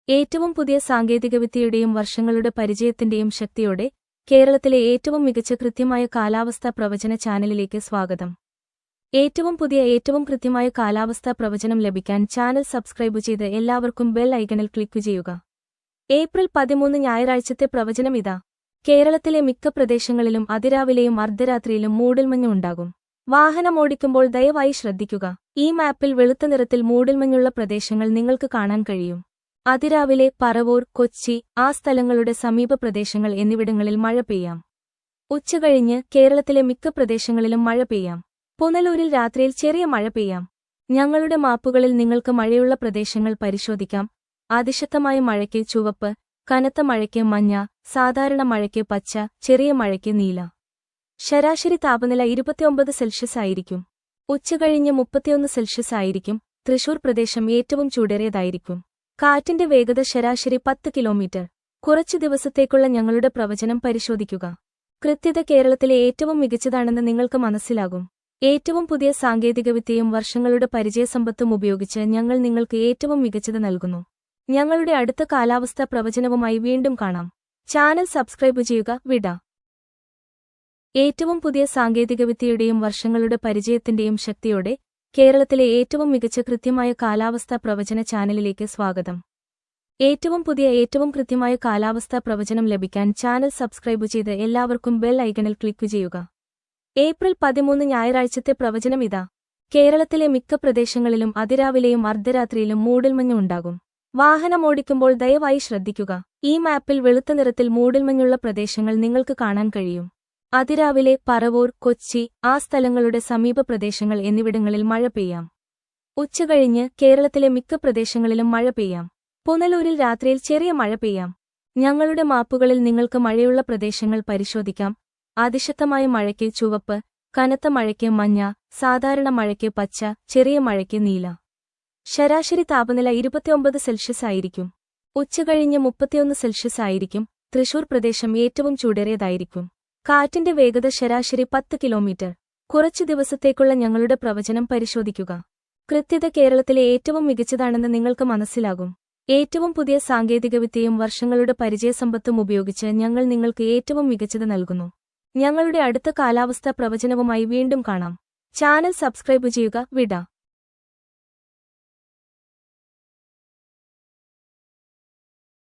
ഏറ്റവും പുതിയ സാങ്കേതികവിദ്യയുടെയും വർഷങ്ങളുടെ പരിചയത്തിന്റെയും ശക്തിയോടെ കേരളത്തിലെ ഏറ്റവും മികച്ച കൃത്യമായ കാലാവസ്ഥാ പ്രവചന ചാനലിലേക്ക് സ്വാഗതം. ഏറ്റവും പുതിയ ഏറ്റവും കൃത്യമായ കാലാവസ്ഥാ പ്രവചനം ലഭിക്കാൻ ചാനൽ സബ്സ്ക്രൈബ് ചെയ്ത് എല്ലാവർക്കും ബെൽ ഐക്കണിൽ ക്ലിക്ക് ചെയ്യുക. ഏപ്രിൽ 13 ഞായറാഴ്ചത്തെ പ്രവചനം ഇതാ. കേരളത്തിലെ മിക്ക പ്രദേശങ്ങളിലും അതിരാവിലെയും അർദ്ധരാത്രിയിലും മൂടൽമഞ്ഞ് ഉണ്ടാകും. വാഹനമോടിക്കുമ്പോൾ ദയവായി ശ്രദ്ധിക്കുക. ഈ മാപ്പിൽ വെളുത്ത നിറത്തിൽ മൂടൽമഞ്ഞുള്ള പ്രദേശങ്ങൾ നിങ്ങൾക്ക് കാണാൻ കഴിയും. അതിരാവിലെ പറവൂർ, കൊച്ചി, ആ സ്ഥലങ്ങളുടെ സമീപ പ്രദേശങ്ങൾ എന്നിവിടങ്ങളിൽ മഴ പെയ്യാം. ഉച്ചകഴിഞ്ഞ് കേരളത്തിലെ മിക്ക പ്രദേശങ്ങളിലും മഴ പെയ്യാം. പുനലൂരിൽ രാത്രിയിൽ ചെറിയ മഴ പെയ്യാം. ഞങ്ങളുടെ മാപ്പുകളിൽ നിങ്ങൾക്ക് മഴയുള്ള പ്രദേശങ്ങൾ പരിശോധിക്കാം. അതിശക്തമായ മഴയ്ക്ക് ചുവപ്പ്, കനത്ത മഴയ്ക്ക് മഞ്ഞ, സാധാരണ മഴയ്ക്ക് പച്ച, ചെറിയ മഴയ്ക്ക് നീല. ശരാശരി താപനില 29 സെൽഷ്യസ് ആയിരിക്കും. ഉച്ചകഴിഞ്ഞ് 31 സെൽഷ്യസ് ആയിരിക്കും. തൃശൂർ പ്രദേശം ഏറ്റവും ചൂടേറിയതായിരിക്കും. കാറ്റിന്റെ വേഗത ശരാശരി 10 കിലോമീറ്റർ. കുറച്ചു ദിവസത്തേക്കുള്ള ഞങ്ങളുടെ പ്രവചനം പരിശോധിക്കുക. കൃത്യത കേരളത്തിലെ ഏറ്റവും മികച്ചതാണെന്ന് നിങ്ങൾക്ക് മനസ്സിലാകും. ഏറ്റവും പുതിയ സാങ്കേതികവിദ്യയും വർഷങ്ങളുടെ പരിചയസമ്പത്തും ഉപയോഗിച്ച് ഞങ്ങൾ നിങ്ങൾക്ക് ഏറ്റവും മികച്ചത് നൽകുന്നു. ഞങ്ങളുടെ അടുത്ത കാലാവസ്ഥാ പ്രവചനവുമായി വീണ്ടും കാണാം. ചാനൽ സബ്സ്ക്രൈബ് ചെയ്യുക. വിട. ഏറ്റവും പുതിയ സാങ്കേതികവിദ്യയുടെയും വർഷങ്ങളുടെ പരിചയത്തിന്റെയും ശക്തിയോടെ കേരളത്തിലെ ഏറ്റവും മികച്ച കൃത്യമായ കാലാവസ്ഥാ പ്രവചന ചാനലിലേക്ക് സ്വാഗതം. ഏറ്റവും പുതിയ ഏറ്റവും കൃത്യമായ കാലാവസ്ഥാ പ്രവചനം ലഭിക്കാൻ ചാനൽ സബ്സ്ക്രൈബ് ചെയ്ത് എല്ലാവർക്കും ബെൽ ഐക്കണിൽ ക്ലിക്ക് ചെയ്യുക. ഏപ്രിൽ 13 ഞായറാഴ്ചത്തെ പ്രവചനം ഇതാ. കേരളത്തിലെ മിക്ക പ്രദേശങ്ങളിലും അതിരാവിലെയും അർദ്ധരാത്രിയിലും മൂടൽമഞ്ഞ് ഉണ്ടാകും. വാഹനമോടിക്കുമ്പോൾ ദയവായി ശ്രദ്ധിക്കുക. ഈ മാപ്പിൽ വെളുത്ത നിറത്തിൽ മൂടൽമഞ്ഞുള്ള പ്രദേശങ്ങൾ നിങ്ങൾക്ക് കാണാൻ കഴിയും. അതിരാവിലെ പറവൂർ, കൊച്ചി, ആ സ്ഥലങ്ങളുടെ സമീപ പ്രദേശങ്ങൾ എന്നിവിടങ്ങളിൽ മഴ പെയ്യാം. ഉച്ചകഴിഞ്ഞ് കേരളത്തിലെ മിക്ക പ്രദേശങ്ങളിലും മഴ പെയ്യാം. പുനലൂരിൽ രാത്രിയിൽ ചെറിയ മഴ പെയ്യാം. ഞങ്ങളുടെ മാപ്പുകളിൽ നിങ്ങൾക്ക് മഴയുള്ള പ്രദേശങ്ങൾ പരിശോധിക്കാം. അതിശക്തമായ മഴയ്ക്ക് ചുവപ്പ്, കനത്ത മഴയ്ക്ക് മഞ്ഞ, സാധാരണ മഴയ്ക്ക് പച്ച, ചെറിയ മഴയ്ക്ക് നീല. ശരാശരി താപനില 29 സെൽഷ്യസ് ആയിരിക്കും. ഉച്ചകഴിഞ്ഞ് 31 സെൽഷ്യസ് ആയിരിക്കും. തൃശൂർ പ്രദേശം ഏറ്റവും ചൂടേറിയതായിരിക്കും. കാറ്റിന്റെ വേഗത ശരാശരി 10 കിലോമീറ്റർ. കുറച്ചു ദിവസത്തേക്കുള്ള ഞങ്ങളുടെ പ്രവചനം പരിശോധിക്കുക. കൃത്യത കേരളത്തിലെ ഏറ്റവും മികച്ചതാണെന്ന് നിങ്ങൾക്ക് മനസ്സിലാകും. ഏറ്റവും പുതിയ സാങ്കേതികവിദ്യയും വർഷങ്ങളുടെ പരിചയസമ്പത്തും ഉപയോഗിച്ച് ഞങ്ങൾ നിങ്ങൾക്ക് ഏറ്റവും മികച്ചത് നൽകുന്നു. ഞങ്ങളുടെ അടുത്ത കാലാവസ്ഥാ പ്രവചനവുമായി വീണ്ടും കാണാം. ചാനൽ സബ്സ്ക്രൈബ് ചെയ്യുക. വിട.